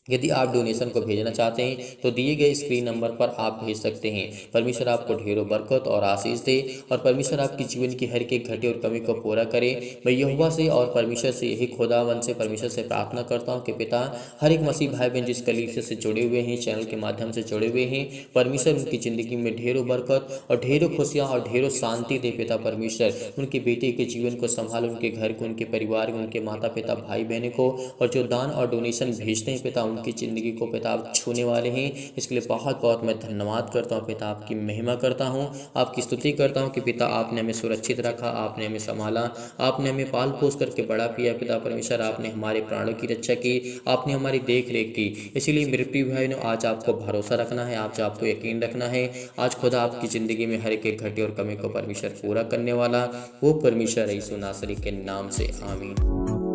S1: यदि आप डोनेशन को भेजना चाहते हैं तो दिए गए स्क्रीन नंबर पर आप भेज सकते हैं। परमेश्वर आपको ढेरों बरकत और आशीष दे और परमेश्वर आपकी जीवन की हर एक घटी और कमी को पूरा करे। मैं यहोवा से और परमेश्वर से, यही खुदावन से, परमेश्वर से प्रार्थना करता हूं कि पिता हर एक मसीह भाई बहन जिस कलीसिया से जुड़े हुए हैं, चैनल के माध्यम से जुड़े हुए हैं, परमेश्वर उनकी ज़िंदगी में ढेरों बरकत और ढेरों खुशियाँ और ढेरों शांति दे पिता परमेश्वर। उनके बेटे के जीवन को संभाल, उनके घर को, उनके परिवार को, उनके माता पिता भाई बहनों को, और जो दान और डोनेशन भेजते हैं पिता उनकी ज़िंदगी को पिता आप छूने वाले हैं। इसके लिए बहुत बहुत मैं धन्यवाद करता हूँ पिता, आपकी महिमा करता हूँ, आपकी स्तुति करता हूँ कि पिता आपने हमें सुरक्षित रखा, आपने हमें संभाला, आपने हमें पाल पोस करके बड़ा किया पिता परमेश्वर। आपने हमारे प्राणों की रक्षा की, आपने हमारी देख रेख की। इसीलिए मेरे प्रिय भाइयों, आज आपको भरोसा रखना है, आज आपको यकीन रखना है। आज खुदा आपकी ज़िंदगी में हर एक घटी और कमी को परमेश्वर पूरा करने वाला वो परमेश्वर है, यीशु नासरी के नाम से। आमीन।